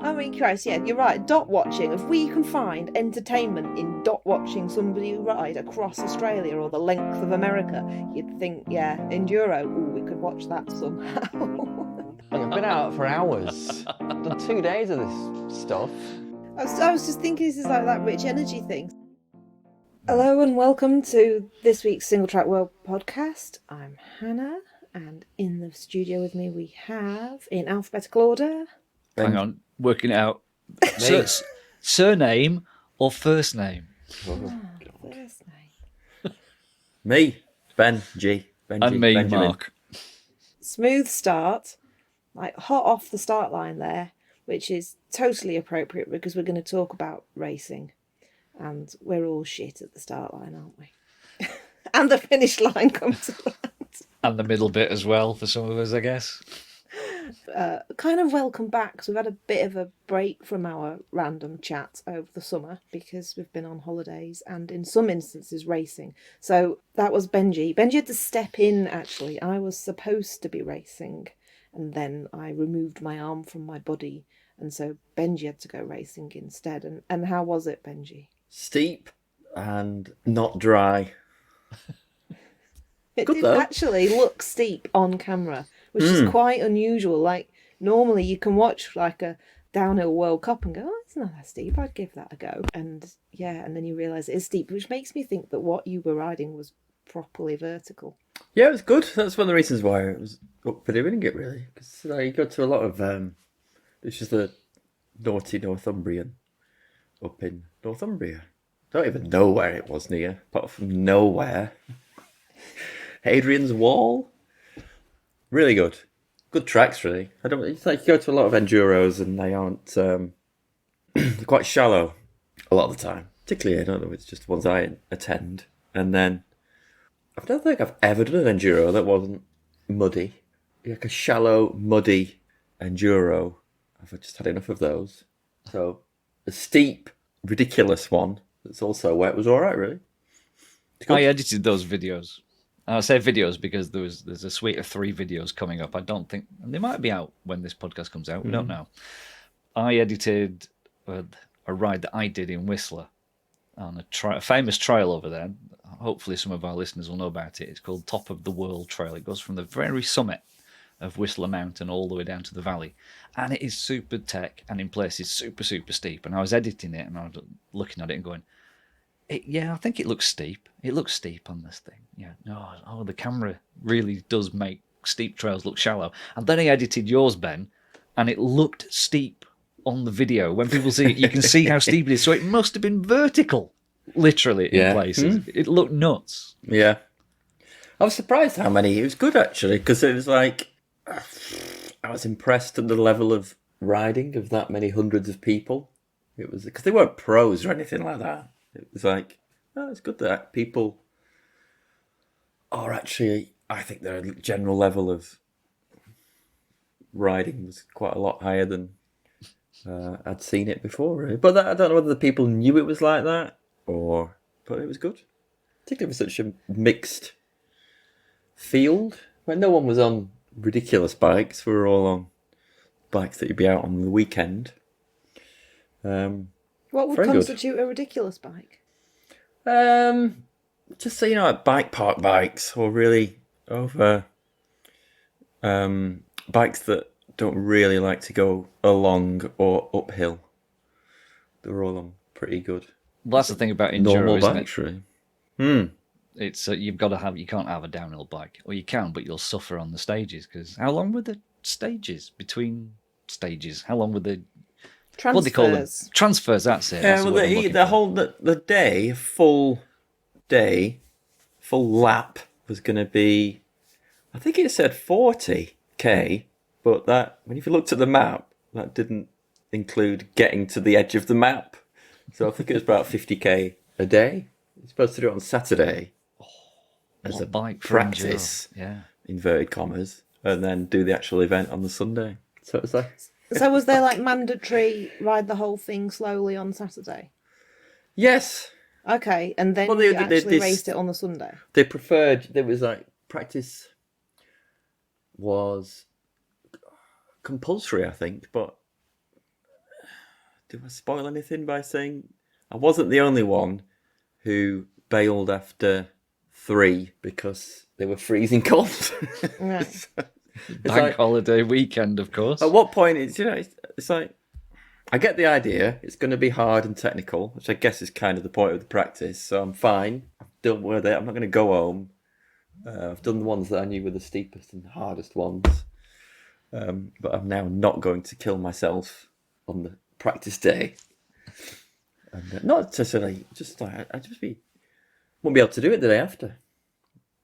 I mean, Christ, yeah, you're right. Dot watching. If we can find entertainment in dot watching somebody ride across Australia or the length of America, you'd think, yeah, enduro. Ooh, we could watch that somehow. I've been out for hours. I've done 2 days of this stuff. I was just thinking this is like that rich energy thing. Hello and welcome to this week's Single Track World podcast. I'm Hannah, and in the studio with me we have, in alphabetical order... Hang on, working it out. Surname or first name? First name. Me, Benji. And me, Benjamin. Mark. Smooth start, like hot off the start line there, which is totally appropriate because we're going to talk about racing. And we're all shit at the start line, aren't we? And the finish line comes around. And the middle bit as well for some of us, I guess. Kind of welcome back, because we've had a bit of a break from our random chat over the summer because we've been on holidays and in some instances racing. So that was Benji. Benji had to step in, actually. I was supposed to be racing and then I removed my arm from my body, and so Benji had to go racing instead. And how was it, Benji? Steep and not dry. It Good did though. actually look steep on camera, which is quite unusual. Like, normally you can watch like a downhill World Cup and go, oh, it's not that steep, I'd give that a go. And yeah, and then you realise it is steep, which makes me think that what you were riding was properly vertical. Yeah, it was good. That's one of the reasons why it was up for doing it, really. Because you go to a lot of... it's just a naughty Northumbrian up in Northumbria. Don't even know where it was near, apart from nowhere. Hadrian's Wall. Really good. Good tracks, really. It's like you go to a lot of enduros and they aren't... they're quite shallow a lot of the time. Particularly, I don't know, it's just ones I attend. And then I don't think I've ever done an enduro that wasn't muddy. Like a shallow, muddy enduro. I've just had enough of those. So a steep, ridiculous one that's also wet was all right, really. I edited those videos. I say videos because there's a suite of 3 videos coming up. I don't think... And they might be out when this podcast comes out. We don't know. I edited a ride that I did in Whistler on a famous trail over there. Hopefully some of our listeners will know about it. It's called Top of the World Trail. It goes from the very summit of Whistler Mountain all the way down to the valley. And it is super tech and in places super, super steep. And I was editing it and I was looking at it and going, yeah, I think it looks steep. It looks steep on this thing. Yeah, no, the camera really does make steep trails look shallow. And then I edited yours, Ben, and it looked steep on the video. When people see it, you can see how steep it is. So it must have been vertical, literally, in places. It looked nuts. Yeah. I was surprised how many. It was good, actually, because it was like... I was impressed at the level of riding of that many hundreds of people. It was because they weren't pros or anything like that. It was like, oh, it's good that people are actually... I think their general level of riding was quite a lot higher than I'd seen it before, really. But I don't know whether the people knew it was like that or... But it was good. Particularly for such a mixed field, where no one was on ridiculous bikes. We were all on bikes that you'd be out on the weekend. What would constitute a ridiculous bike? Just so you know, like bike park bikes, or really over bikes that don't really like to go along or uphill. They're all on pretty good. Well, that's the thing about enduro, normal isn't bikes, it? Really. It's you can't have a downhill bike, or you can, but you'll suffer on the stages. Because how long were the stages between stages? How long were the Transfers. what do they call them? Transfers. That's it. Yeah, That's well, the word I'm looking for. the day, full lap was going to be, I think it said 40k, but that if you looked at the map, that didn't include getting to the edge of the map. So I think it was about 50k a day. You're supposed to do it on Saturday as a bike for practice, enduro. Yeah. inverted commas, and then do the actual event on the Sunday. So it was like... So was there like mandatory ride the whole thing slowly on Saturday? Yes. Okay, and then Well, you actually raced it on the Sunday? They preferred... There was like... Practice was compulsory, I think, but do I spoil anything by saying I wasn't the only one who bailed after 3 because they were freezing cold. Right. Bank holiday weekend, of course. At what point it's like I get the idea. It's going to be hard and technical, which I guess is kind of the point of the practice. So I'm fine. I'm done with it. I'm not going to go home. I've done the ones that I knew were the steepest and hardest ones. But I'm now not going to kill myself on the practice day. And not necessarily, just like won't be able to do it the day after.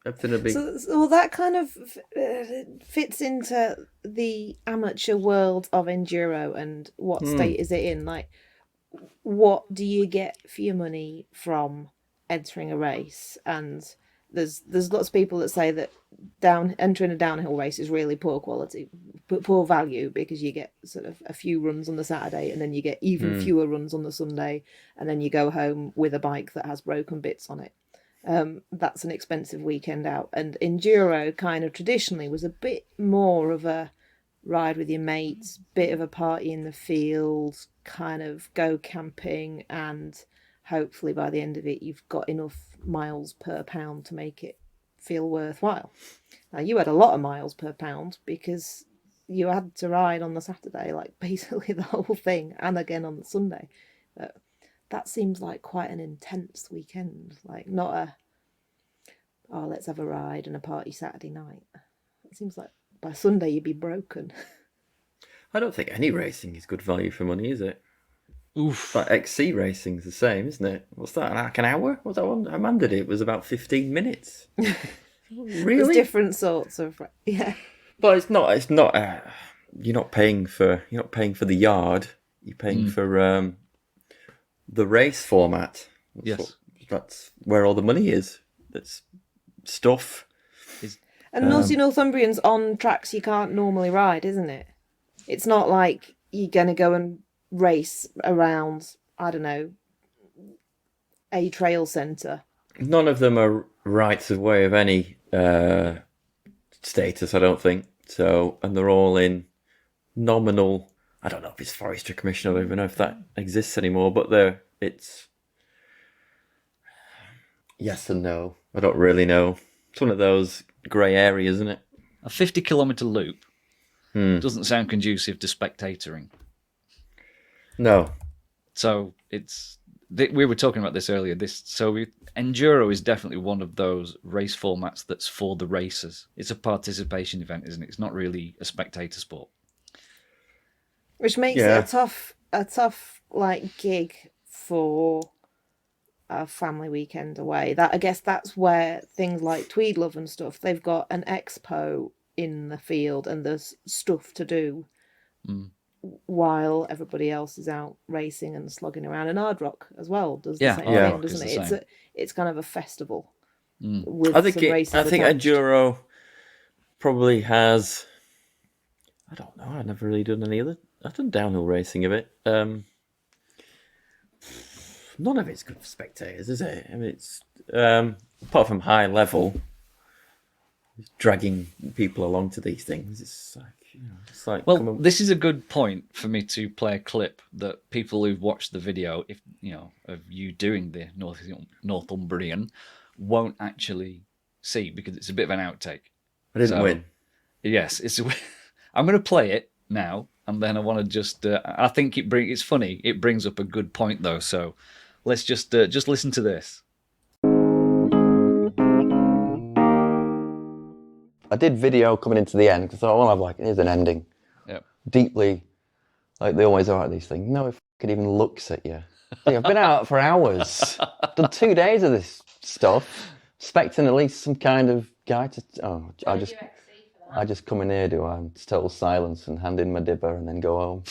Everything will be. Well, that kind of fits into the amateur world of enduro and what state is it in? Like, what do you get for your money from entering a race? And there's lots of people that say that entering a downhill race is really poor quality, but poor value, because you get sort of a few runs on the Saturday and then you get even fewer runs on the Sunday, and then you go home with a bike that has broken bits on it. That's an expensive weekend out. And enduro kind of traditionally was a bit more of a ride with your mates, bit of a party in the field, kind of go camping, and hopefully by the end of it you've got enough miles per pound to make it feel worthwhile. Now, you had a lot of miles per pound because you had to ride on the Saturday, like basically the whole thing, and again on the Sunday. But that seems like quite an intense weekend, like not a, oh, let's have a ride and a party Saturday night. It seems like by Sunday you'd be broken. I don't think any racing is good value for money, is it? Oof. Like XC racing's the same, isn't it? What's that, like an hour? What's that one? Amanda did it was about 15 minutes. Really? There's different sorts of, yeah. But it's not. You're not paying for the yard. You're paying for the race format. That's where all the money is. That's stuff. And Northern Northumbrian's on tracks you can't normally ride, isn't it? It's not like you're going to go and race around, I don't know, a trail centre. None of them are rights of way of any status, I don't think. So, and they're all in nominal. I don't know if it's Forestry Commission. I don't even know if that exists anymore. But it's yes and no. I don't really know. It's one of those grey areas, isn't it? A 50-kilometre loop doesn't sound conducive to spectatoring. No. So we were talking about this earlier. Enduro is definitely one of those race formats that's for the racers. It's a participation event, isn't it? It's not really a spectator sport. Which makes it a tough like gig for a family weekend away. I guess that's where things like Tweedlove and stuff, they've got an expo in the field and there's stuff to do while everybody else is out racing and slogging around. And Hard Rock as well does the same thing, doesn't it? It's kind of a festival with some races. I think enduro probably has. I don't know. I've never really done any other. I've done downhill racing of it. None of it's good for spectators, is it? I mean, it's apart from high level, dragging people along to these things. It's like well, this is a good point for me to play a clip that people who've watched the video, if of you doing the Northumbrian, won't actually see because it's a bit of an outtake. I didn't win. Yes, I'm going to play it now, and then I want to just. I think it's funny. It brings up a good point though. So let's just listen to this. I did video coming into the end because I thought, well, here's an ending. Yep. Deeply, like they always are at these things. No one even looks at you. I've been out for hours. Done 2 days of this stuff. Expecting at least some kind of guy to. I just come in here, it's total silence and hand in my dibber and then go home.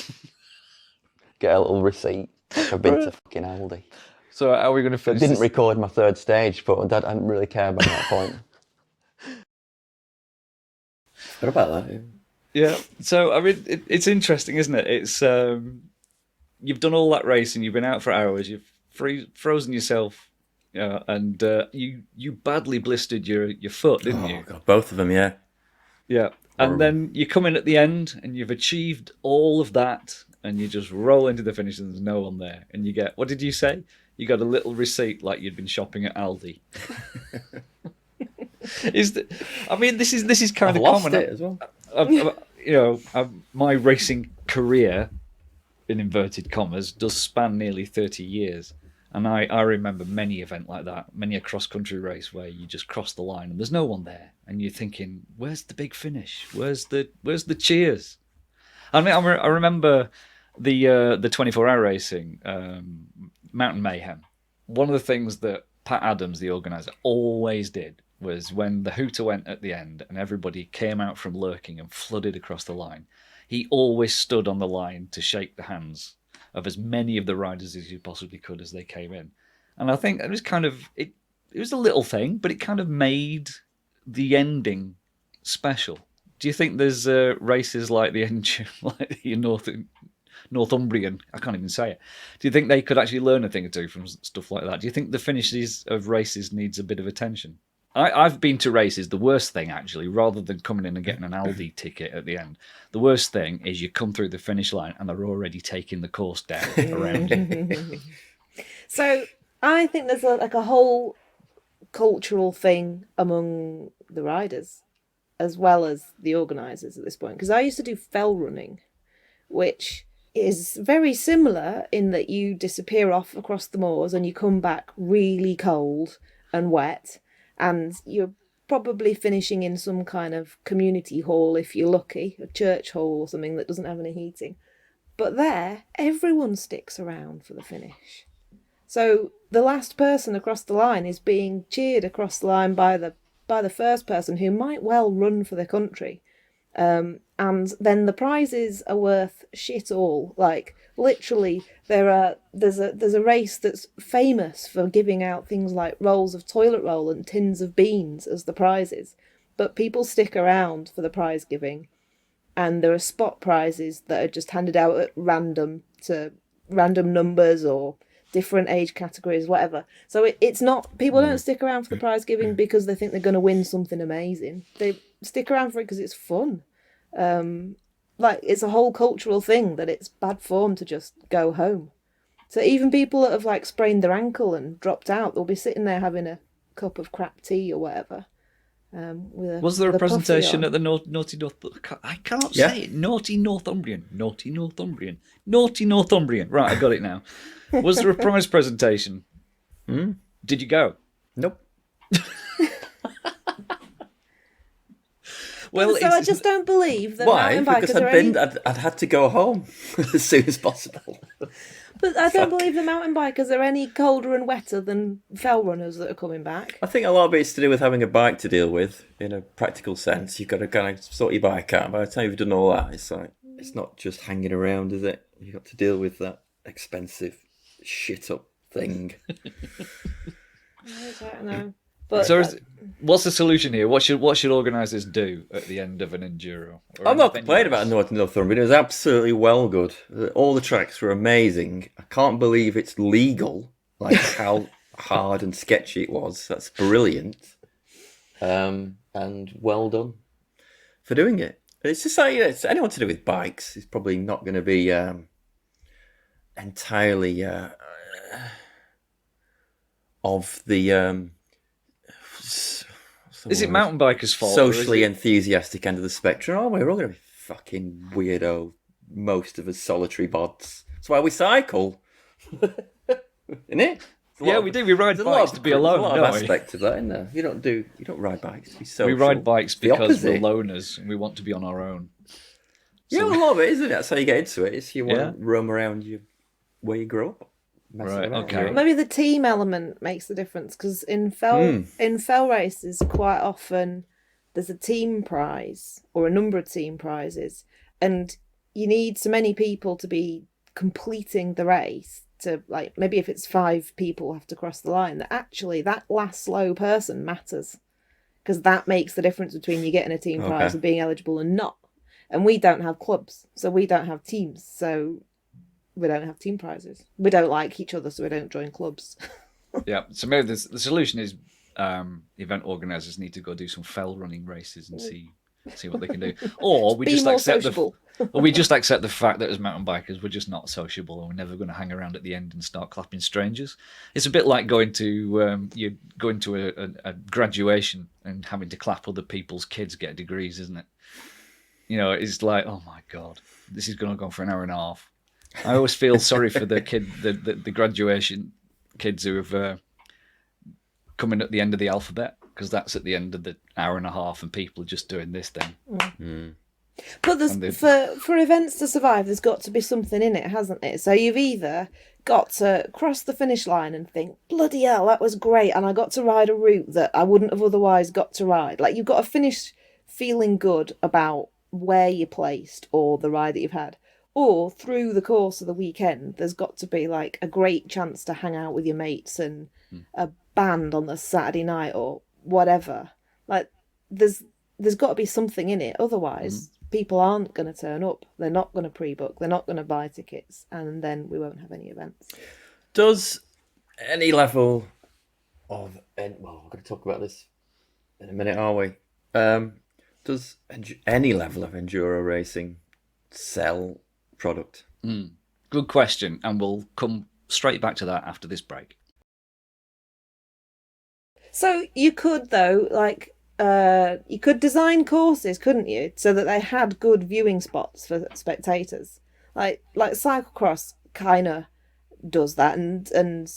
Get a little receipt. I've been to fucking Aldi. So how are we going to finish? Didn't record my third stage, but I didn't really care about that point. What about that? Yeah. So I mean, it's interesting, isn't it? It's you've done all that racing, you've been out for hours, you've frozen yourself, and you badly blistered your foot, didn't you? Oh god, both of them, yeah. Yeah. And then you come in at the end, and you've achieved all of that, and you just roll into the finish and there's no one there, and you get, what did you say? You got a little receipt like you'd been shopping at Aldi. This is kind I've of lost common. it as well. My racing career, in inverted commas, does span nearly 30 years. And I remember many events like that, many a cross-country race where you just cross the line and there's no one there. And you're thinking, where's the big finish? Where's the cheers? I mean, I remember the 24-hour racing, Mountain Mayhem. One of the things that Pat Adams, the organizer, always did was when the hooter went at the end and everybody came out from lurking and flooded across the line, he always stood on the line to shake the hands of as many of the riders as he possibly could as they came in. And I think it was kind of, it was a little thing, but it kind of made the ending special. Do you think there's races like the Northumbrian, I can't even say it. Do you think they could actually learn a thing or two from stuff like that? Do you think the finishes of races needs a bit of attention? I've been to races. The worst thing, actually, rather than coming in and getting an Aldi ticket at the end, the worst thing is you come through the finish line and they're already taking the course down around you. So I think there's a whole cultural thing among the riders as well as the organisers at this point. Because I used to do fell running, which is very similar in that you disappear off across the moors and you come back really cold and wet. And you're probably finishing in some kind of community hall, if you're lucky, a church hall or something that doesn't have any heating. But there, everyone sticks around for the finish. So the last person across the line is being cheered across the line by the first person who might well run for the country. And then the prizes are worth shit all. Like, literally, there's a race that's famous for giving out things like rolls of toilet roll and tins of beans as the prizes. But people stick around for the prize giving. And there are spot prizes that are just handed out at random to random numbers or different age categories, whatever. So it's not, people don't stick around for the prize giving because they think they're going to win something amazing. They stick around for it because it's fun. It's a whole cultural thing that it's bad form to just go home. So even people that have sprained their ankle and dropped out, they'll be sitting there having a cup of crap tea or whatever. Was there a presentation at the Naughty North? I can't say it. Naughty Northumbrian. Right, I got it now. Was there a prize presentation? Did you go? Nope. Well, so I just don't believe that mountain bikers because I'd had to go home as soon as possible. But I don't believe the mountain bikers are any colder and wetter than fell runners that are coming back. I think a lot of it's to do with having a bike to deal with in a practical sense. You've got to kind of sort your bike out. By the time you've done all that, it's not just hanging around, is it? You've got to deal with that expensive shit up thing. I don't know. But so what's the solution here? What should organisers do at the end of an enduro? I'm not complaining about Northumbrian. It was absolutely well good. All the tracks were amazing. I can't believe it's legal, like how hard and sketchy it was. That's brilliant. And well done for doing it. It's just like, it's anyone to do with bikes is probably not going to be entirely of the... Is it mountain bikers' fault? Socially enthusiastic end of the spectrum. Oh, we're all going to be fucking weirdo, most of us solitary bods. That's why we cycle. Isn't it? Yeah, we do. We ride bikes to be alone, don't we? There's a lot of aspect of that, isn't there? You don't ride bikes. We ride bikes because we're loners and we want to be on our own. Yeah, a lot of it, isn't it? That's how you get into it. It's you want to roam around where you grew up. Right, okay. Maybe the team element makes the difference because in fell races, quite often there's a team prize or a number of team prizes, and you need so many people to be completing the race to, like, maybe if it's 5 people have to cross the line, that actually that last slow person matters because that makes the difference between you getting a team prize and being eligible and not. And we don't have clubs, so we don't have teams, so we don't have team prizes. We don't like each other, so we don't join clubs. Yeah, so maybe the solution is event organisers need to go do some fell running races and see see what they can do. Or we Be just more accept sociable. or we just accept the fact that as mountain bikers, we're just not sociable, and we're never going to hang around at the end and start clapping strangers. It's a bit like going to you going to a graduation and having to clap other people's kids get degrees, isn't it? You know, it's like, oh my god, this is going to go on for an hour and a half. I always feel sorry for the graduation kids who have coming at the end of the alphabet, because that's at the end of the hour and a half, and people are just doing this thing. But for events to survive, there's got to be something in it, hasn't it? So you've either got to cross the finish line and think, bloody hell, that was great, and I got to ride a route that I wouldn't have otherwise got to ride. Like, you've got to finish feeling good about where you placed or the ride that you've had. Or through the course of the weekend, there's got to be like a great chance to hang out with your mates and a band on the Saturday night or whatever. Like, there's got to be something in it. Otherwise, people aren't going to turn up. They're not going to pre-book. They're not going to buy tickets, and then we won't have any events. Does any level of... Well, we're going to talk about this in a minute, are we? Does any level of enduro racing sell product? Good question, and we'll come straight back to that after this break. So you could, though, like... you could design courses, couldn't you, so that they had good viewing spots for spectators. Like cyclocross kind of does that, and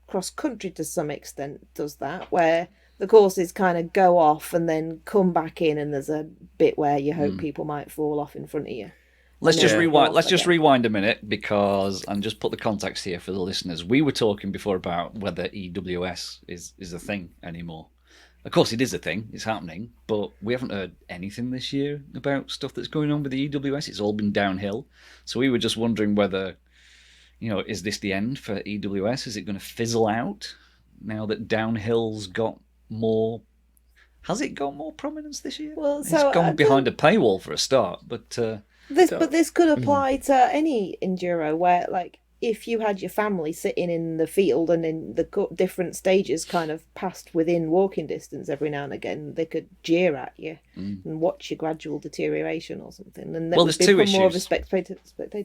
cross country to some extent does that, where the courses kind of go off and then come back in, and there's a bit where you hope people might fall off in front of you. Let's just rewind. Let's just rewind a minute, because and just put the context here for the listeners. We were talking before about whether EWS is a thing anymore. Of course, it is a thing. It's happening, but we haven't heard anything this year about stuff that's going on with the EWS. It's all been downhill. So we were just wondering whether, is this the end for EWS? Is it going to fizzle out now that downhill's got more? Has it got more prominence this year? Well, it's so gone behind a paywall for a start, but this could apply to any enduro where, like, if you had your family sitting in the field and in the different stages kind of passed within walking distance every now and again, they could jeer at you and watch your gradual deterioration or something. And then there's two issues. More of a spectator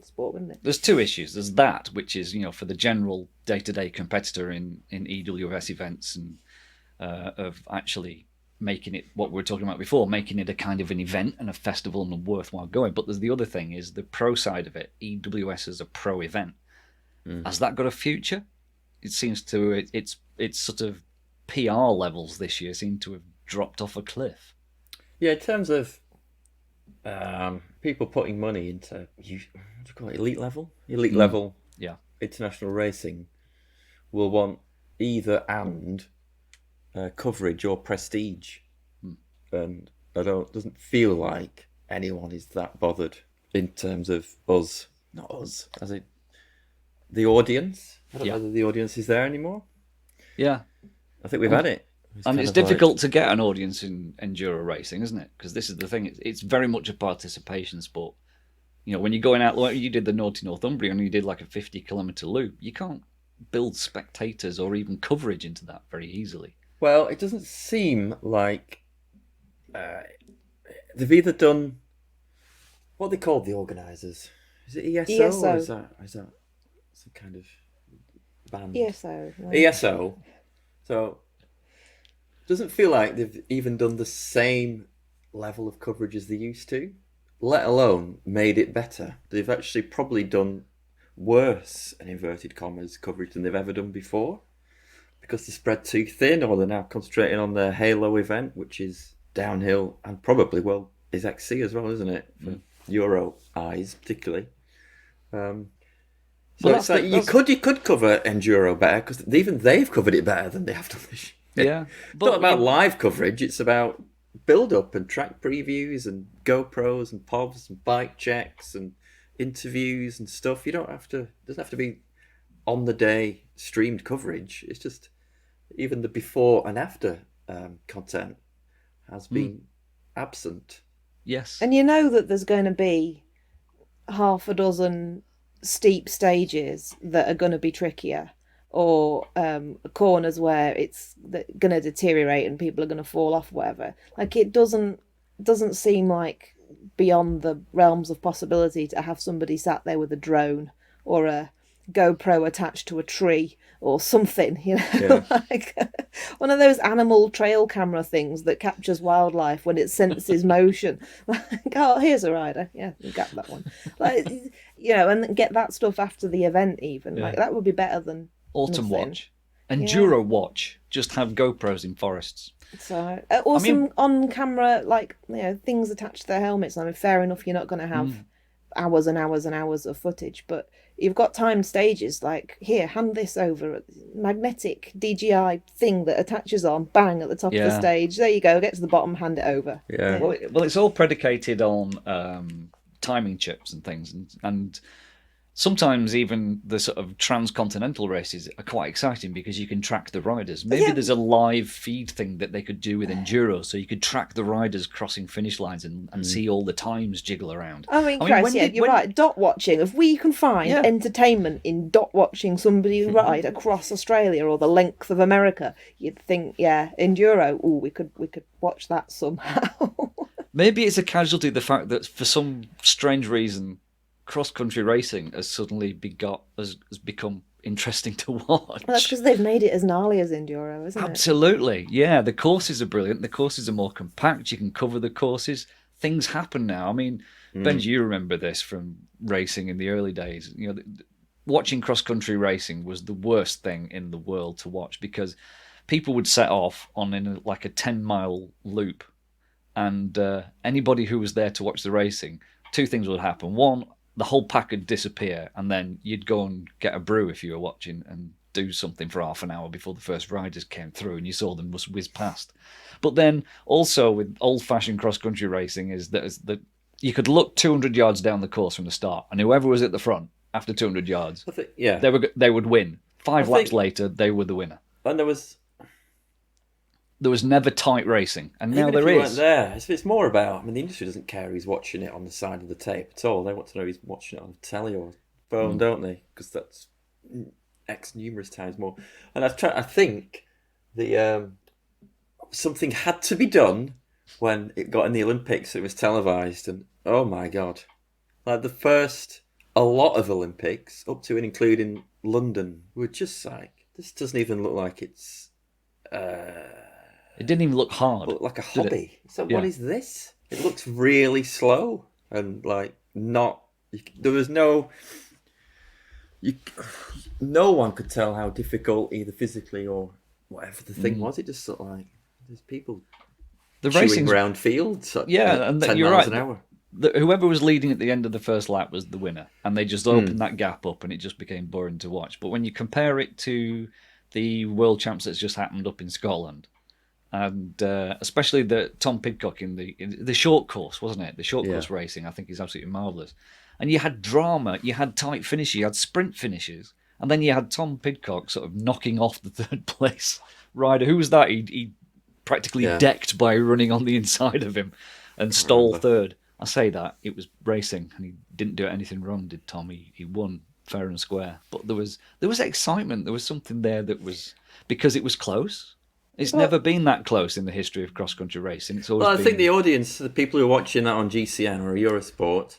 sport, wouldn't it? There's two issues. There's that, which is, for the general day-to-day competitor in EWS events, and of actually making it what we were talking about before, making it a kind of an event and a festival and worthwhile going. But there's the other thing, is the pro side of it. EWS is a pro event. Has that got a future? It seems to. It's sort of PR levels this year seem to have dropped off a cliff. Yeah, in terms of people putting money into what do you call it, elite level? Elite level international racing will want either and coverage or prestige. And doesn't feel like anyone is that bothered in terms of us, not us, as it the audience. I don't know whether the audience is there anymore. Yeah. I think we've had it. It's difficult to get an audience in enduro racing, isn't it? Because this is the thing. It's very much a participation sport. When you're going out, like you did the Naughty Northumbria and you did like a 50-kilometre loop, you can't build spectators or even coverage into that very easily. Well, it doesn't seem like they've either done what are they called, the organisers. Is it ESO? Or is that some kind of band? ESO. Right? ESO. So it doesn't feel like they've even done the same level of coverage as they used to, let alone made it better. They've actually probably done worse, in inverted commas, coverage than they've ever done before, because they spread too thin, or they're now concentrating on their Halo event, which is downhill and probably, is XC as well, isn't it? For Euro eyes, particularly. So it's like you could cover enduro better, because even they've covered it better than they have done this year. Yeah, it's not about live coverage. It's about build up and track previews and GoPros and POVs and bike checks and interviews and stuff. You don't have to. It doesn't have to be on the day streamed coverage. It's just even the before and after content has been absent. Yes, and that there's going to be half a dozen steep stages that are going to be trickier, or corners where it's going to deteriorate and people are going to fall off, whatever. Like, it doesn't doesn't seem like beyond the realms of possibility to have somebody sat there with a drone or a GoPro attached to a tree or something, like one of those animal trail camera things that captures wildlife when it senses motion. Like, oh, here's a rider. Yeah, you got that one. Like, and get that stuff after the event even. Yeah. Like, that would be better than Autumn nothing. watch. Enduro watch. Just have GoPros in forests. So, or some on-camera, like, things attached to their helmets. I mean, fair enough, you're not going to have hours and hours and hours of footage, but you've got timed stages. Like, here, hand this over, magnetic DJI thing that attaches on, bang, at the top of the stage. There you go, get to the bottom, hand it over. Yeah. Well, it's all predicated on timing chips and things, and sometimes even the sort of transcontinental races are quite exciting because you can track the riders. Maybe there's a live feed thing that they could do with enduro, so you could track the riders crossing finish lines and see all the times jiggle around. I mean, Chris, you're right. Dot watching. If we can find entertainment in dot watching somebody ride across Australia or the length of America, you'd think, enduro. Oh, we could watch that somehow. Maybe it's a casualty of the fact that for some strange reason, cross-country racing has suddenly become interesting to watch. Well, that's because they've made it as gnarly as enduro, isn't it? Absolutely, yeah. The courses are brilliant. The courses are more compact. You can cover the courses. Things happen now. I mean, Benji, you remember this from racing in the early days. Watching cross-country racing was the worst thing in the world to watch because people would set off on a 10-mile loop, and anybody who was there to watch the racing, two things would happen. One, the whole pack would disappear, and then you'd go and get a brew if you were watching and do something for half an hour before the first riders came through and you saw them whiz past. But then also with old-fashioned cross-country racing is that you could look 200 yards down the course from the start, and whoever was at the front after 200 yards, they would win. Five laps later, they were the winner. And there was never tight racing, and now there is. is. There, it's more about. I mean, the industry doesn't care who's watching it on the side of the tape at all. They want to know who's watching it on telly or phone, don't they? Because that's X numerous times more. And I think the something had to be done when it got in the Olympics. It was televised, and oh my god, like a lot of Olympics up to and including London were just like, this doesn't even look like it's. It didn't even look hard. Looked like a hobby. So what is this? It looks really slow and not. There was no one could tell how difficult either physically or whatever the thing was. It just looked like there's people chewing around fields. At 10 miles an hour. Whoever was leading at the end of the first lap was the winner, and they just opened that gap up, and it just became boring to watch. But when you compare it to the World Champs that's just happened up in Scotland. And especially the Tom Pidcock in the short course, wasn't it? The short course racing, I think, is absolutely marvellous. And you had drama, you had tight finishes, you had sprint finishes, and then you had Tom Pidcock sort of knocking off the third place rider. Who was that? He practically decked by running on the inside of him and stole third. I say that, it was racing, and he didn't do anything wrong, did Tom? He won fair and square. But there was excitement, there was something there that was, because it was close. It's never been that close in the history of cross-country racing. It's always been... I think the audience, the people who are watching that on GCN or Eurosport,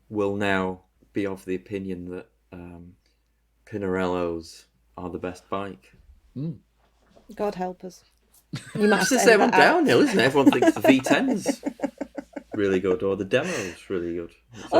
will now be of the opinion that Pinarellos are the best bike. God help us. You might it's the same on downhill, isn't it? Everyone thinks the V10's really good, or the demo's really good.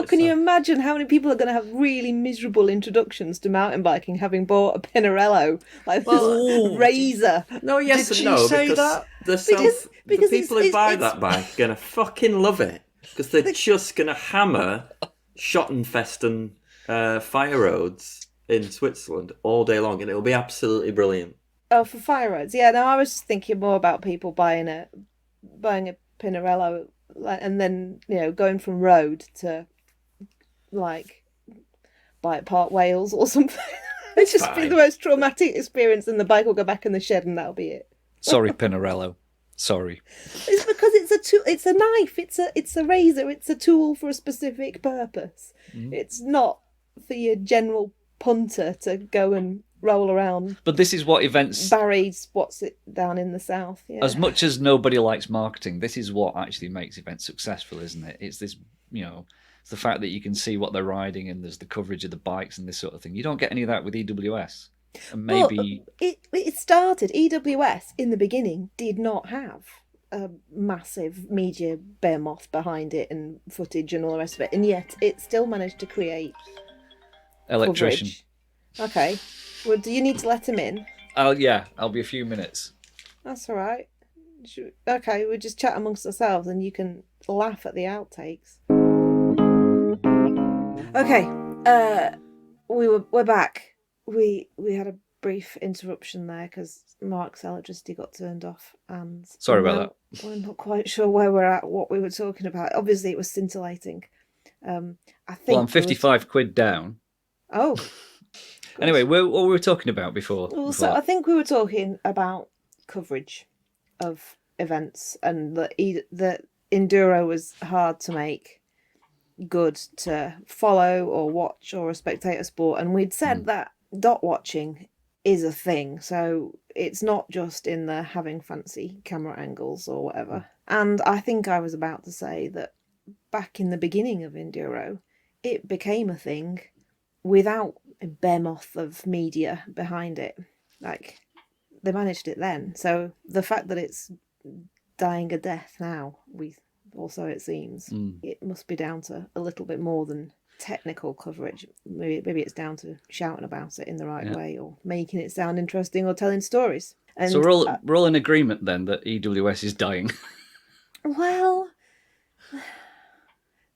Can you imagine how many people are going to have really miserable introductions to mountain biking having bought a Pinarello, like this razor? No, yes Did and no, she say because that? the people who buy that bike are going to fucking love it, because they're just going to hammer Schottenfesten fire roads in Switzerland all day long, and it'll be absolutely brilliant. Oh, for fire roads, yeah. No, I was thinking more about people buying a Pinarello. And then, going from road to, Bike Park Wales or something. It's just be the most traumatic experience, and the bike will go back in the shed and that'll be it. Sorry, Pinarello. Sorry. It's because it's a knife, it's a razor, it's a tool for a specific purpose. It's not for your general punter to go and roll around. But this is what events. Barry's what's it down in the south. Yeah. As much as nobody likes marketing, this is what actually makes events successful, isn't it? It's this, it's the fact that you can see what they're riding and there's the coverage of the bikes and this sort of thing. You don't get any of that with EWS. And maybe it started. EWS in the beginning did not have a massive media behemoth behind it and footage and all the rest of it, and yet it still managed to create electrician. Coverage. Okay. Well, do you need to let him in? I'll be a few minutes. That's all right. Okay, we'll just chat amongst ourselves, and you can laugh at the outtakes. Okay. We're back. We had a brief interruption there because Mark's electricity got turned off, and sorry about that. We're not quite sure where we're at, what we were talking about. Obviously, it was scintillating. I think. Well, I'm 55 quid down. Oh. Anyway, what were we talking about before? So I think we were talking about coverage of events, and the enduro was hard to make good to follow or watch, or a spectator sport, and we'd said that dot watching is a thing, so it's not just in the having fancy camera angles or whatever. And I think I was about to say that back in the beginning of enduro, it became a thing without a behemoth of media behind it. Like, they managed it then. So the fact that it's dying a death now, or so it seems, it must be down to a little bit more than technical coverage. Maybe it's down to shouting about it in the right way, or making it sound interesting, or telling stories. And so we're all in agreement then that EWS is dying. Well,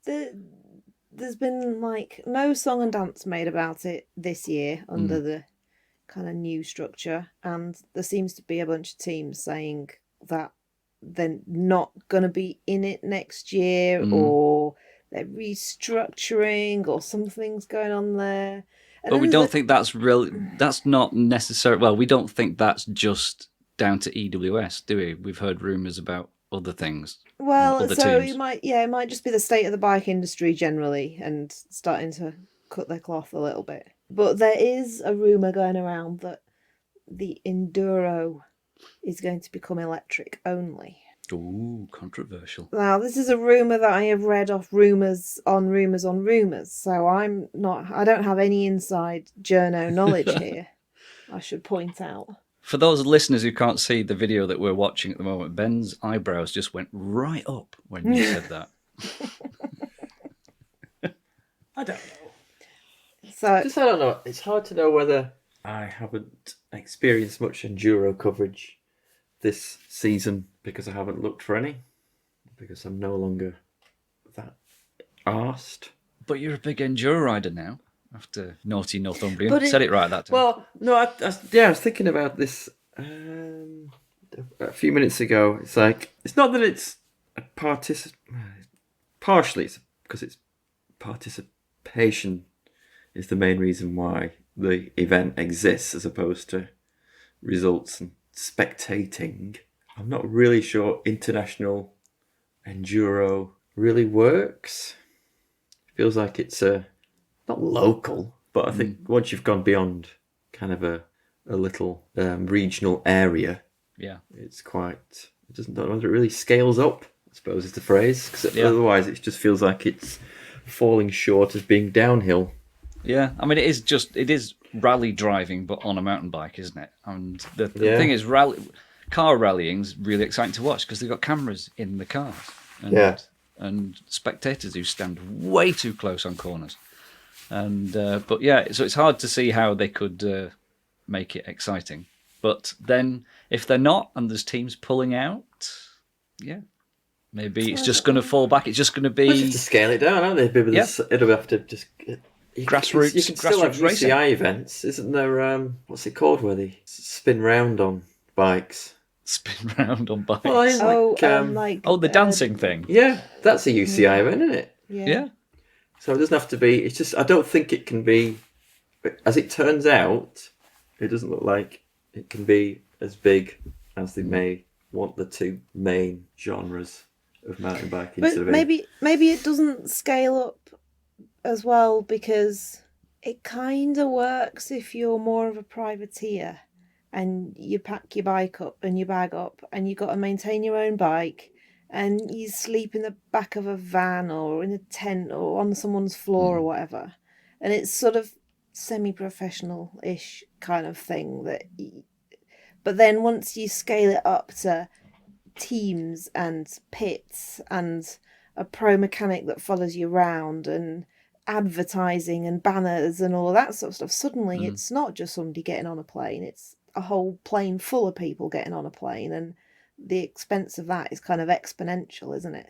there's been like no song and dance made about it this year under the kind of new structure, and there seems to be a bunch of teams saying that they're not going to be in it next year, or they're restructuring, or something's going on there. And but we don't think that's real. That's not necessary. Well, we don't think that's just down to EWS, do we? We've heard rumours about other things. Well, so teams. it might just be the state of the bike industry generally and starting to cut their cloth a little bit. But there is a rumour going around that the enduro is going to become electric only. Ooh, controversial. Now, this is a rumour that I have read off rumours on rumours on rumours, so I don't have any inside journo knowledge here, I should point out. For those listeners who can't see the video that we're watching at the moment, Ben's eyebrows just went right up when you said that. I don't know. So I don't know. It's hard to know whether I haven't experienced much enduro coverage this season because I haven't looked for any, because I'm no longer that arsed. But you're a big enduro rider now, after naughty Northumbrian. Said it right that time. Well, no, I was thinking about this a few minutes ago. It's like, it's not that it's a partially it's because it's participation is the main reason why the event exists, as opposed to results and spectating. I'm not really sure international enduro really works. It feels like it's not local, but I think once you've gone beyond kind of a little regional area, it's quite. It doesn't know whether it really scales up, I suppose is the phrase, because otherwise it just feels like it's falling short of being downhill. Yeah, I mean it is rally driving, but on a mountain bike, isn't it? And the thing is, car rallying's really exciting to watch because they've got cameras in the cars, and spectators who stand way too close on corners. And so it's hard to see how they could make it exciting. But then if they're not, and there's teams pulling out, maybe it's just going to fall back. It's just going to be just to scale it down, aren't they? It'll have to just grassroots. You can still have racing. UCI events, isn't there? What's it called where they spin round on bikes? Spin round on bikes. Well, the dancing thing. Yeah, that's a UCI event, isn't it? Yeah. So it doesn't have to be. It's just I don't think it can be. As it turns out, it doesn't look like it can be as big as they may want the two main genres of mountain biking. But maybe it doesn't scale up as well because It kind of works if you're more of a privateer and you pack your bike up and your bag up and you've got to maintain your own bike and you sleep in the back of a van or in a tent or on someone's floor or whatever. And it's sort of semi-professional-ish kind of thing but then once you scale it up to teams and pits and a pro mechanic that follows you around and advertising and banners and all that sort of stuff, suddenly it's not just somebody getting on a plane, it's a whole plane full of people getting on a plane, and the expense of that is kind of exponential, isn't it?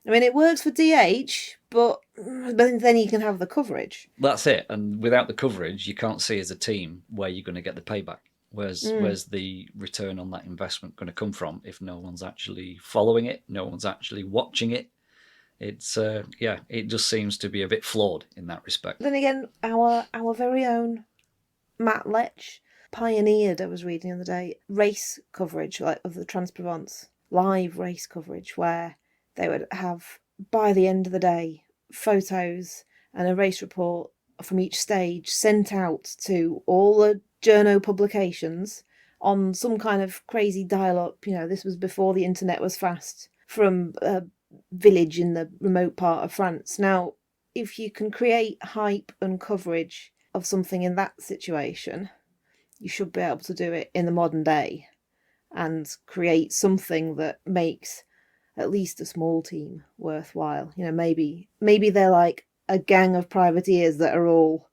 I mean, it works for DH, but then you can have the coverage. That's it. And without the coverage, you can't see as a team where you're going to get the payback. Where's the return on that investment going to come from if no one's actually following it, no one's actually watching it? It's it just seems to be a bit flawed in that respect. Then again, our very own Matt Lech pioneered, I was reading the other day, race coverage like of the Trans-Provence, live race coverage, where they would have, by the end of the day, photos and a race report from each stage sent out to all the journo publications on some kind of crazy dial-up. This was before the internet was fast, from a village in the remote part of France. Now, if you can create hype and coverage of something in that situation, you should be able to do it in the modern day and create something that makes at least a small team worthwhile. Maybe they're like a gang of privateers that are all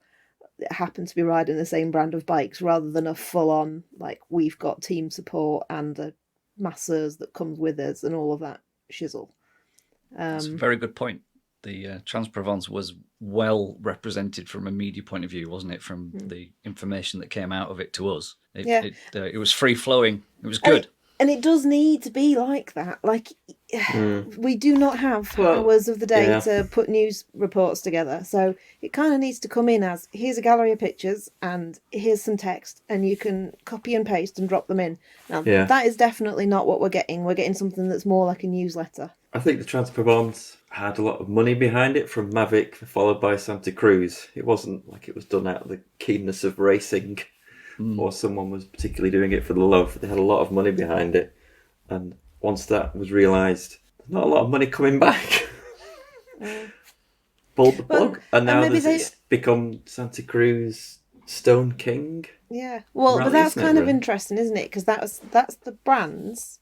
happen to be riding the same brand of bikes, rather than a full-on, like, we've got team support and a masseurs that comes with us and all of that shizzle. That's a very good point. The Trans-Provence was well represented from a media point of view, wasn't it? From the information that came out of it to us. It was free-flowing. It was good. And it does need to be like that. Like, we do not have hours of the day to put news reports together. So it kind of needs to come in as, here's a gallery of pictures and here's some text, and you can copy and paste and drop them in. Now, that is definitely not what we're getting. We're getting something that's more like a newsletter. I think the Trans-Provence had a lot of money behind it from Mavic, followed by Santa Cruz. It wasn't like it was done out of the keenness of racing, or someone was particularly doing it for the love. They had a lot of money behind it, and once that was realised, there's not a lot of money coming back. Pulled the plug, and now it's become Santa Cruz Stone King. Yeah, well, but that's kind of interesting, isn't it? Because that's the brands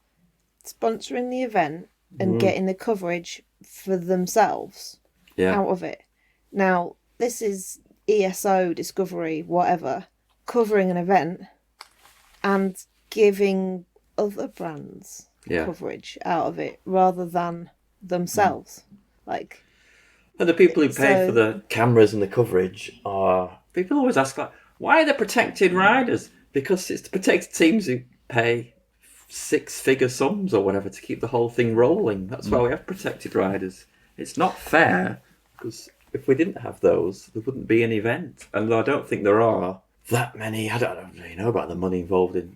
sponsoring the event and getting the coverage for themselves out of it. Now, this is ESO, Discovery, whatever, covering an event and giving other brands coverage out of it rather than themselves. And the people who pay for the cameras and the coverage are... People always ask, like, why are they protected riders? Because it's to protect teams who pay six-figure sums or whatever to keep the whole thing rolling. That's why we have protected riders. It's not fair, because if we didn't have those, there wouldn't be an event. And I don't think there are that many. I don't really know about the money involved in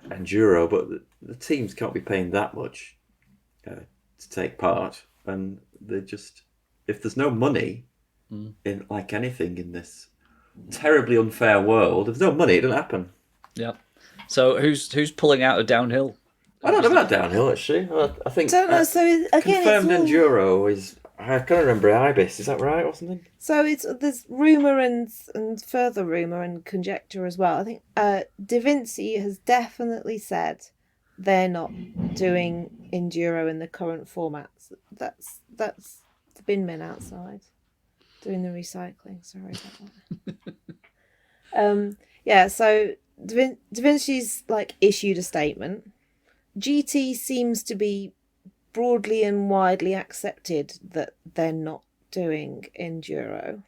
enduro, but the teams can't be paying that much to take part. And they just... If there's no money in, like anything in this terribly unfair world, if there's no money, it doesn't happen. Yeah. So who's pulling out of downhill? I don't know about downhill, actually. I think so again, confirmed it's all... enduro is... I can't remember Ibis. Is that right or something? So there's rumour and further rumour and conjecture as well. I think Da Vinci has definitely said they're not doing enduro in the current formats. That's the bin men outside doing the recycling. Sorry about that. So Da Vinci's issued a statement. GT seems to be broadly and widely accepted that they're not doing enduro.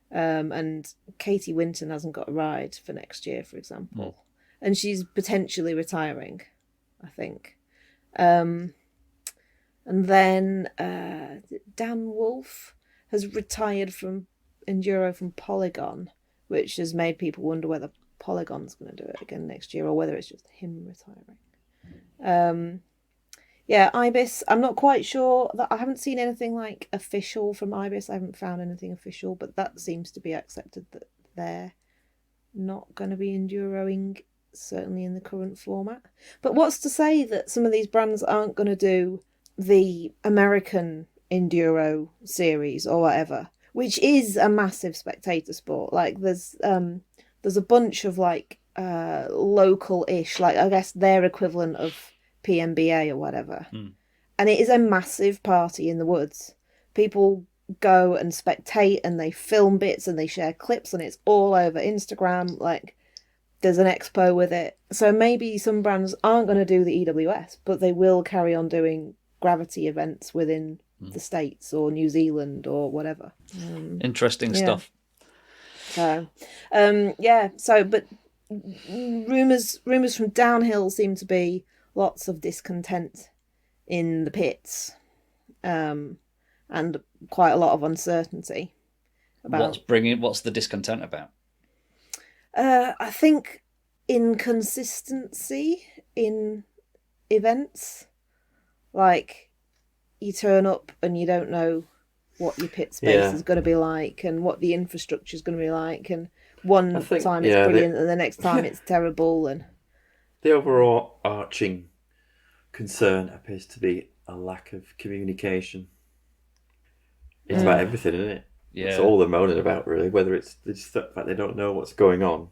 And Katie Winton hasn't got a ride for next year, for example. And she's potentially retiring, I think. And then Dan Wolf has retired from enduro from Polygon, which has made people wonder whether Polygon's going to do it again next year or whether it's just him retiring. Yeah, Ibis. I'm not quite sure that I haven't seen anything like official from Ibis. I haven't found anything official, but that seems to be accepted that they're not going to be enduroing, certainly in the current format. But what's to say that some of these brands aren't going to do the American enduro series or whatever, which is a massive spectator sport. Like there's a bunch of like local-ish, like I guess their equivalent of PMBA or whatever. And it is a massive party in the woods. People go and spectate and they film bits and they share clips and it's all over Instagram. Like there's an expo with it. So maybe some brands aren't going to do the EWS, but they will carry on doing gravity events within the States or New Zealand or whatever. Interesting stuff. So, but rumours from downhill seem to be lots of discontent in the pits, and quite a lot of uncertainty about what's the discontent about? I think inconsistency in events. Like you turn up and you don't know what your pit space is going to be like and what the infrastructure is going to be like, and time it's brilliant and the next time it's terrible. And the overall arching concern appears to be a lack of communication. It's about everything, isn't it? Yeah. It's all they're moaning about, really, whether it's just the fact they don't know what's going on.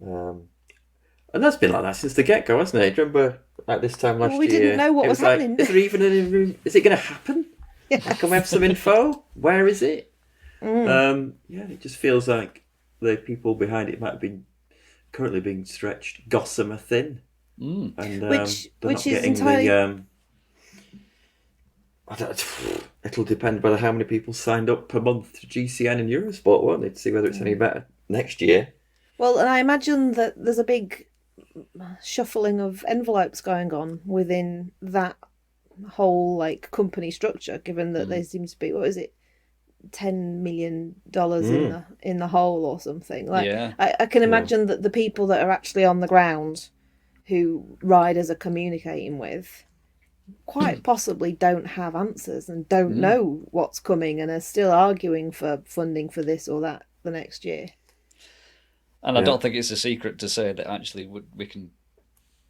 And that's been like that since the get-go, hasn't it? Do you remember like this time last year? We didn't know what was happening. Is there even any room? Is it going to happen? Yes. Can we have some info? Where is it? It just feels like the people behind it might have been currently being stretched gossamer thin. And which not is getting entirely... It'll depend by how many people signed up per month to GCN and Eurosport, won't it? To see whether it's any better next year. Well, and I imagine that there's a big shuffling of envelopes going on within that whole like company structure, given that there seems to be, what is it, $10 million in the hole or something. Like I can imagine that the people that are actually on the ground who riders are communicating with quite possibly don't have answers and don't know what's coming and are still arguing for funding for this or that the next year. And I don't think it's a secret to say that actually we can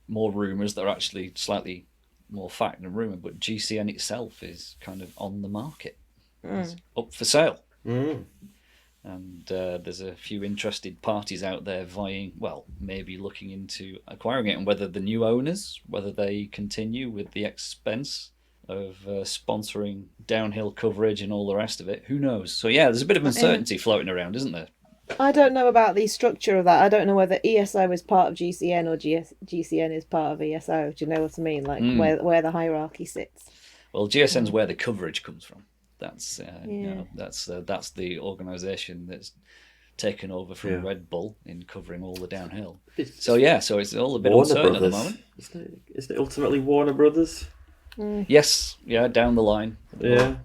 more rumours that are actually slightly more fact than rumour, but GCN itself is kind of on the market. It's up for sale. And there's a few interested parties out there vying, maybe looking into acquiring it, and whether the new owners, whether they continue with the expense of sponsoring downhill coverage and all the rest of it. Who knows? So there's a bit of uncertainty floating around, isn't there? I don't know about the structure of that. I don't know whether ESO is part of GCN or GCN is part of ESO. Do you know what I mean? Like where the hierarchy sits. Well, GSN's where the coverage comes from. That's that's the organisation that's taken over from Red Bull in covering all the downhill. So it's all a bit Warner uncertain Brothers. at the moment. Isn't it ultimately Warner Brothers? Yes, down the line. Yeah,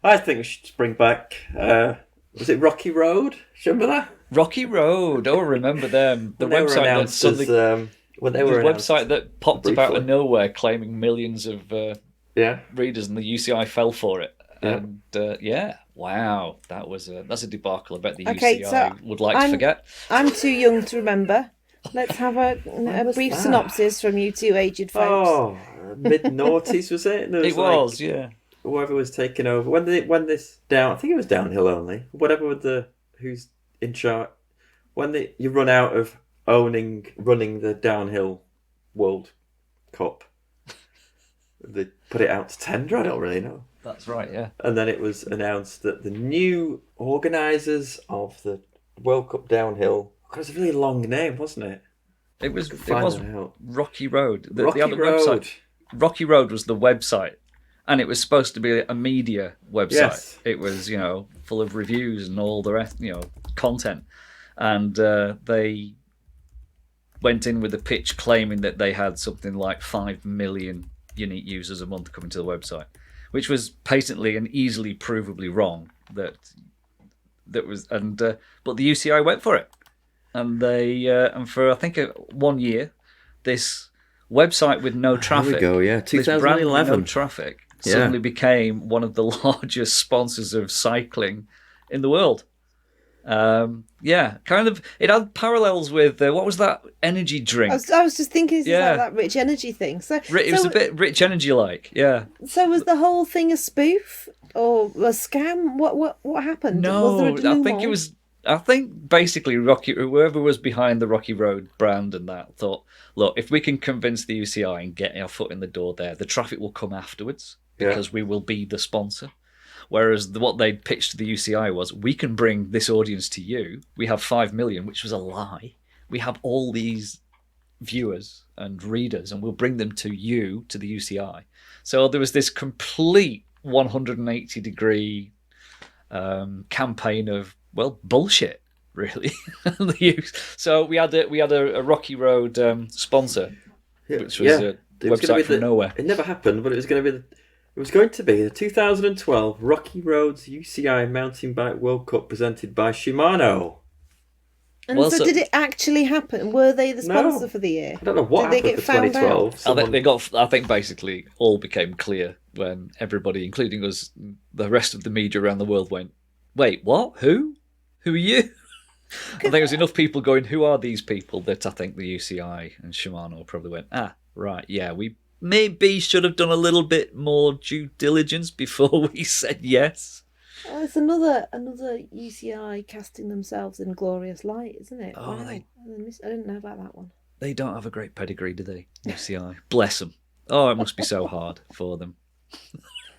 I think we should bring back. Was it Rocky Road? Remember that? Rocky Road. Oh, remember them. The when website that suddenly, website that popped up out of nowhere, claiming millions of readers, and the UCI fell for it. Yeah. And wow, that's a debacle. I bet the UCI would like to forget. I'm too young to remember. Let's have a brief synopsis from you two aged folks. Oh, mid-noughties was it? It was, yeah. Whoever was taking over when this I think it was downhill only. Whatever who's in charge when you run out of running the downhill World Cup. They put it out to tender. I don't really know. That's right, yeah. And then it was announced that the new organisers of the World Cup downhill. It was a really long name, wasn't it? It was out. Rocky Road. Rocky the other Road. Website. Rocky Road was the website. And it was supposed to be a media website. Yes. It was, full of reviews and all the rest, content. And they went in with a pitch claiming that they had something like 5 million unique users a month coming to the website, which was patently and easily provably wrong. But the UCI went for it, and they and for I think 1 year, this website with no There traffic. we go, yeah. This brand with 2011. no traffic Yeah. suddenly became one of the largest sponsors of cycling in the world. Kind of. It had parallels with what was that energy drink? I was just thinking, is Yeah. like that rich energy thing. So It was a bit rich energy like, yeah. So was the whole thing a spoof or a scam? What happened? No, was there a I think denouement? it was. I think basically whoever was behind the Rocky Road brand and that thought, look, if we can convince the UCI and get our foot in the door there, the traffic will come afterwards because we will be the sponsor. Whereas what they pitched to the UCI was, we can bring this audience to you. We have 5 million, which was a lie. We have all these viewers and readers, and we'll bring them to you, to the UCI. So there was this complete 180-degree campaign of, well, bullshit, really. So we had a Rocky Road sponsor, which was a website from nowhere. It never happened, but it was going to be the 2012 Rocky Roads UCI Mountain Bike World Cup presented by Shimano. And so did it actually happen? Were they the sponsor for the year? I don't know what did happened they get for found 2012. I think basically all became clear when everybody, including us, the rest of the media around the world went, wait, what? Who? Who are you? I think there was enough people going, who are these people, that I think the UCI and Shimano probably went, right, yeah, we maybe should have done a little bit more due diligence before we said yes. Oh, it's another UCI casting themselves in glorious light, isn't it? Oh, wow. I didn't know about that one. They don't have a great pedigree, do they? UCI. Bless them. Oh, it must be so hard for them.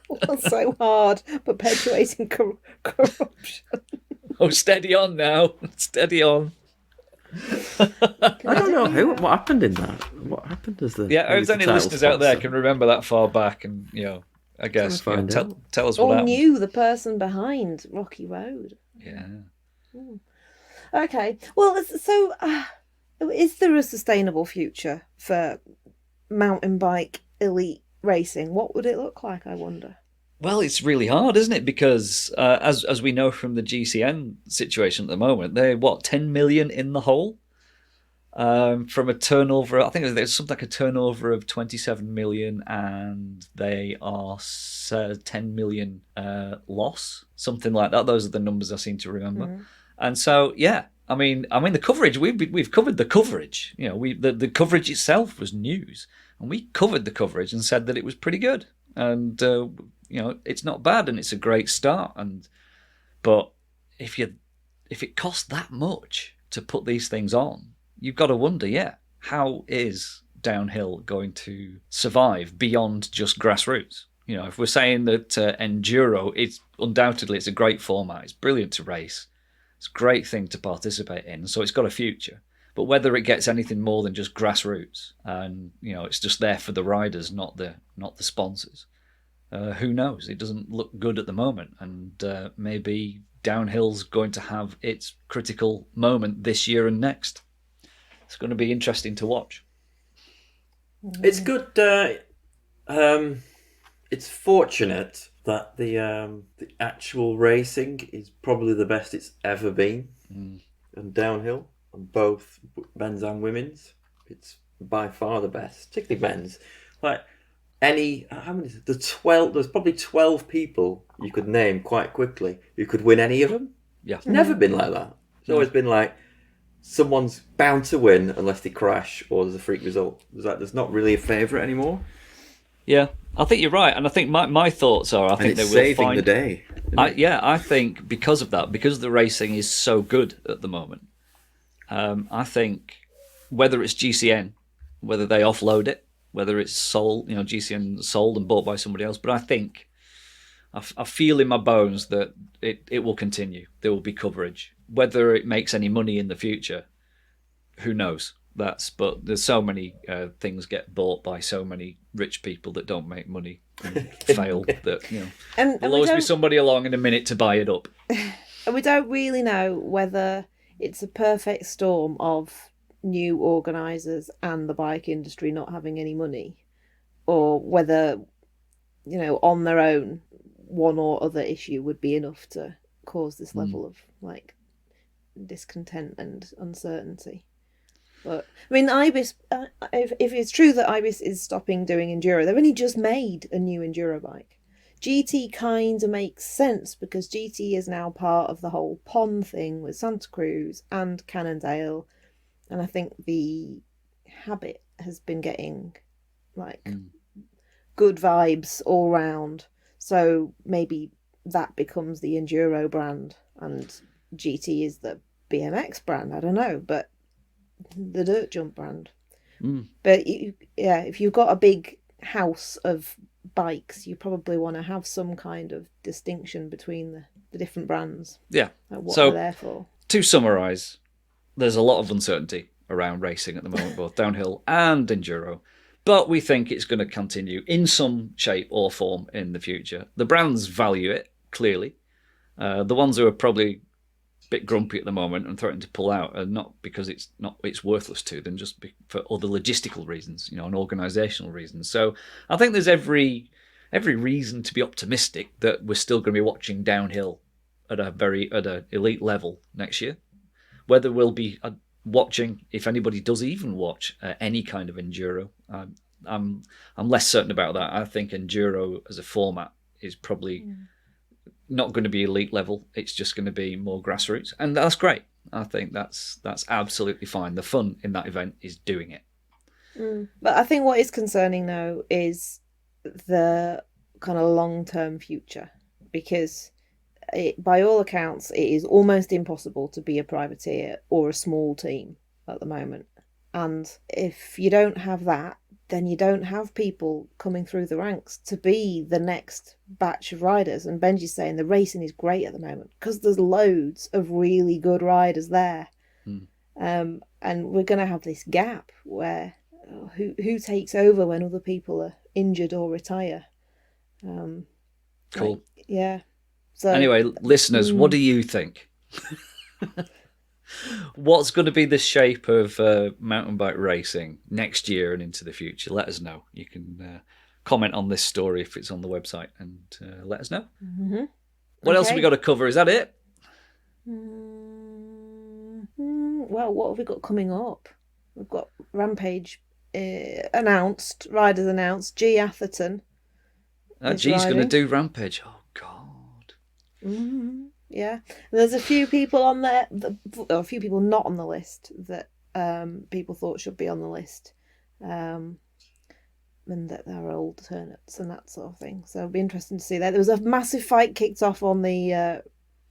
Well, so hard, perpetuating corruption. Oh, steady on now. Steady on. I don't know what happened in that. What happened as the if any listeners out there can remember that far back, and I guess tell us what happened. Or knew the person behind Rocky Road. Yeah. Okay. Well, so is there a sustainable future for mountain bike elite racing? What would it look like, I wonder? Well, it's really hard, isn't it? Because as we know from the GCN situation at the moment, they're 10 million in the hole from a turnover. I think there's something like a turnover of 27 million, and they are 10 million loss, something like that. Those are the numbers I seem to remember. And so, I mean the coverage, we've covered the coverage. The coverage itself was news, and we covered the coverage and said that it was pretty good, and it's not bad, and it's a great start. But if it costs that much to put these things on, you've got to wonder, how is downhill going to survive beyond just grassroots? If we're saying that enduro, it's a great format, it's brilliant to race, it's a great thing to participate in, so it's got a future. But whether it gets anything more than just grassroots, and it's just there for the riders, not the sponsors, who knows? It doesn't look good at the moment, and maybe downhill's going to have its critical moment this year and next. It's going to be interesting to watch. It's good. It's fortunate that the actual racing is probably the best it's ever been, and downhill, on both men's and women's, it's by far the best, particularly men's. How many is it? There's probably 12 people you could name quite quickly who could win any of them. Yeah. It's never been like that. It's always been like someone's bound to win unless they crash or there's a freak result. There's not really a favourite anymore. Yeah, I think you're right, and I think my thoughts are, I think they will saving the day. I think because of that, because the racing is so good at the moment, I think whether it's GCN, whether they offload it, whether it's sold, GCN sold and bought by somebody else, but I think I feel in my bones that it will continue. There will be coverage. Whether it makes any money in the future, who knows? But there's so many things get bought by so many rich people that don't make money and fail that there'll always be somebody along in a minute to buy it up. And we don't really know whether it's a perfect storm of new organisers and the bike industry not having any money, or whether on their own one or other issue would be enough to cause this level of discontent and uncertainty. But I mean, Ibis. If it's true that Ibis is stopping doing enduro, they've only just made a new enduro bike. GT kind of makes sense because GT is now part of the whole pond thing with Santa Cruz and Cannondale, and I think the Habit has been getting like good vibes all round. So maybe that becomes the enduro brand, and GT is the BMX brand. I don't know, but the dirt jump brand. But if you've got a big house of bikes, you probably want to have some kind of distinction between the different brands. Yeah. Like what So, they're there for. To summarise, there's a lot of uncertainty around racing at the moment, both downhill and enduro. But we think it's going to continue in some shape or form in the future. The brands value it, clearly. The ones who are probably a bit grumpy at the moment and threatening to pull out are not because it's worthless to them, just for other logistical reasons, and organisational reasons. So I think there's every reason to be optimistic that we're still going to be watching downhill at an elite level next year. Whether we'll be watching, if anybody does even watch any kind of enduro, I'm less certain about that. I think enduro as a format is probably not going to be elite level. It's just going to be more grassroots, and that's great. I think that's absolutely fine. The fun in that event is doing it. But I think what is concerning though is the kind of long-term future, because by all accounts it is almost impossible to be a privateer or a small team at the moment. And if you don't have that, then you don't have people coming through the ranks to be the next batch of riders. And Benji's saying the racing is great at the moment because there's loads of really good riders there. And we're going to have this gap where who takes over when other people are injured or retire. Cool. Yeah. So anyway, listeners, what do you think? What's going to be the shape of mountain bike racing next year and into the future? Let us know. You can comment on this story if it's on the website and let us know. What else have we got to cover? Is that it? Well, what have we got coming up? We've got Rampage announced, riders announced. G Atherton. G's going to do Rampage. Oh, God. Yeah, there's a few people on there, a few people not on the list that people thought should be on the list, and that they're alternates and that sort of thing. So it'll be interesting to see that. There was a massive fight kicked off on the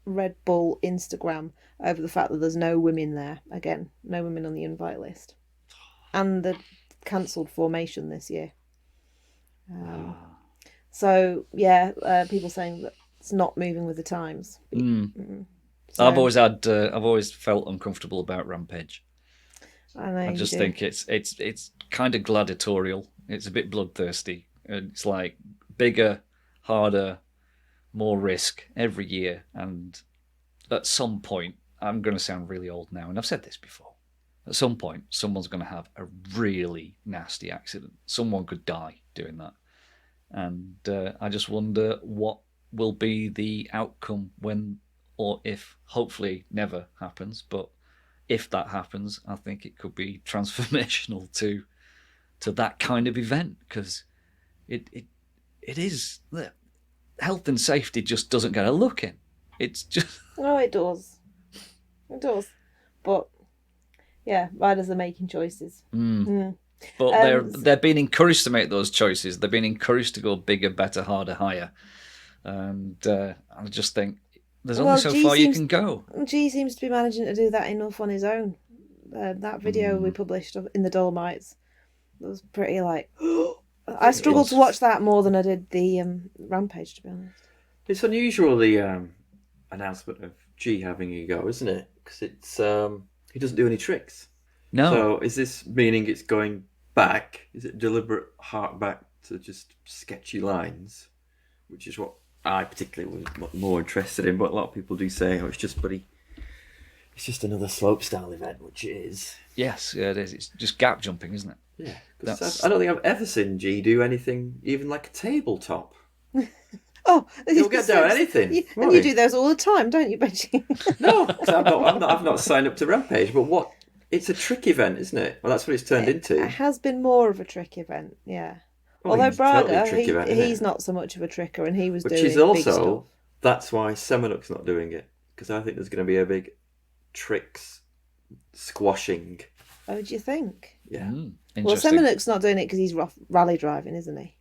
Red Bull Instagram over the fact that there's no women there. Again, no women on the invite list, and the cancelled formation this year. So yeah, people saying that it's not moving with the times. So, I've always felt uncomfortable about Rampage. I just think it's kind of gladiatorial. It's a bit bloodthirsty. It's like bigger, harder, more risk every year. And at some point, I'm going to sound really old now, and I've said this before. At some point, someone's going to have a really nasty accident. Someone could die doing that. And I just wonder what will be the outcome when, or if, hopefully never happens, but if that happens, I think it could be transformational to that kind of event, because it is, health and safety just doesn't get a look in. It's just it does, but yeah, riders are making choices. But they're being encouraged to make those choices. They're being encouraged to go bigger, better, harder, higher. And I just think there's only so far you can go. G seems to be managing to do that enough on his own. That video we published in the Dolomites was pretty like... I struggled to watch that more than I did the Rampage, to be honest. It's unusual, the announcement of G having a go, isn't it? Because it's he doesn't do any tricks. No. So is this meaning it's going back? Is it deliberate hark back to just sketchy lines? Which is what I particularly was more interested in, but a lot of people do say, it's just another slope style event, which it is. Yes, yeah, it is. It's just gap jumping, isn't it? Yeah, because I don't think I've ever seen G do anything, even like a tabletop. He'll get down anything. And you do those all the time, don't you, Benji? No, I've not signed up to Rampage. But what It's a trick event, isn't it? Well, that's what it's turned into. It has been more of a trick event, yeah. Well, Although it's totally a Braga, trick event, isn't he's it? not so much of a tricker, and he was Which doing is big stuff. also, that's why Seminuk's not doing it. Because I think there's going to be a big tricks squashing. Oh, do you think? Yeah. Well, Interesting. Seminuk's not doing it because he's rally driving, isn't he?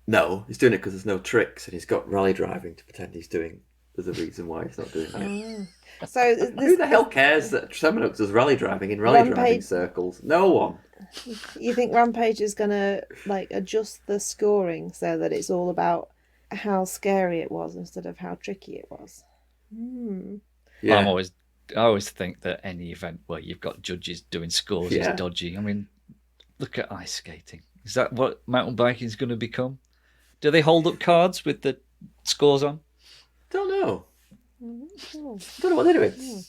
No, he's doing it because there's no tricks, and he's got rally driving to pretend he's doing. There's a reason why he's not doing it. So Who the hell cares that Seminux does rally driving in rally driving Rampage- circles? No one. You think Rampage is gonna like adjust the scoring so that it's all about how scary it was instead of how tricky it was? Yeah. I always think that any event where you've got judges doing scores is Yeah. dodgy. I mean, look at ice skating. Is that what mountain biking is going to become? Do they hold up cards with the scores on? Don't know. Don't know what they're doing.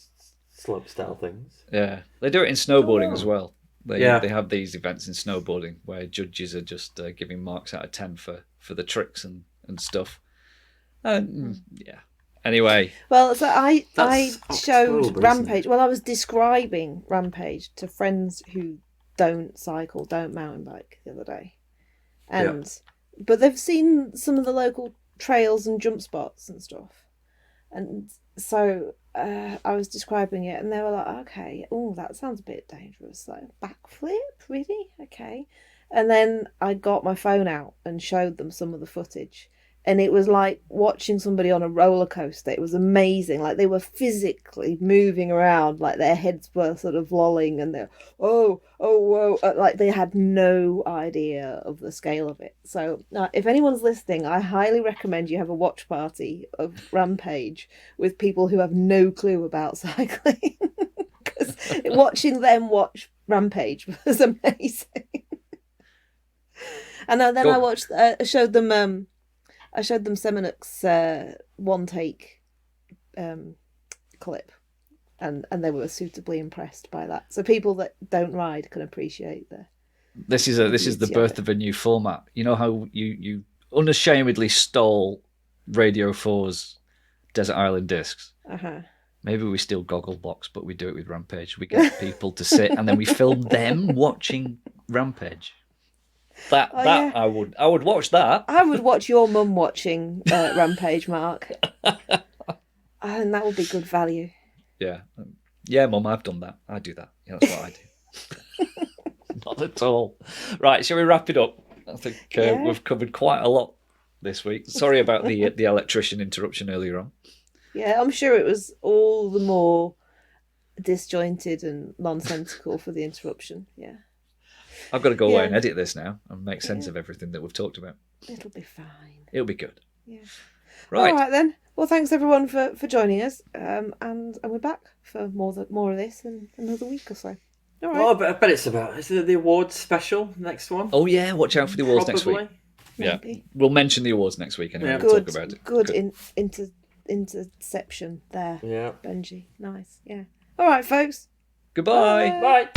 Slope style things. Yeah, they do it in snowboarding as well. They Yeah. they have these events in snowboarding where judges are just giving marks out of 10 for the tricks and stuff. Yeah. Anyway, Well, so I That's showed October, Rampage. isn't it? Well, I was describing Rampage to friends who don't cycle, don't mountain bike the other day, but they've seen some of the local trails and jump spots and stuff, and so I was describing it, and they were like, "Okay, oh, that sounds a bit dangerous. Like backflip, really? Okay." And then I got my phone out and showed them some of the footage. And it was like watching somebody on a roller coaster. It was amazing. Like they were physically moving around, like their heads were sort of lolling, and they're whoa, like they had no idea of the scale of it. So if anyone's listening, I highly recommend you have a watch party of Rampage with people who have no clue about cycling, because watching them watch Rampage was amazing. And then I watched. I showed them Seminuk's one take clip, and they were suitably impressed by that. So people that don't ride can appreciate this is the birth of a new format. You know how you unashamedly stole Radio 4's Desert Island Discs? Maybe we steal Gogglebox, but we do it with Rampage. We get people to sit and then we film them watching Rampage. Yeah. I would watch that. I would watch your mum watching Rampage, Mark. And that would be good value. Yeah, Mum, I've done that. I do that. Yeah, that's what I do. Not at all. Right, shall we wrap it up? I think we've covered quite a lot this week. Sorry about the electrician interruption earlier on. Yeah, I'm sure it was all the more disjointed and nonsensical for the interruption. Yeah. I've got to go away and edit this now and make sense of everything that we've talked about. It'll be fine. It'll be good. Yeah. Right. All right then. Well, thanks everyone for joining us. And we're back for more of this in another week or so. All right. Well, I bet it's about. Is it the awards special next one? Oh yeah, watch out for the awards next week. Probably. Yeah, Maybe. we'll mention the awards next week anyway. Yeah. We'll Good. talk about it. Good. Interception there. Yeah. Benji. Nice. Yeah. All right, folks. Goodbye. Bye.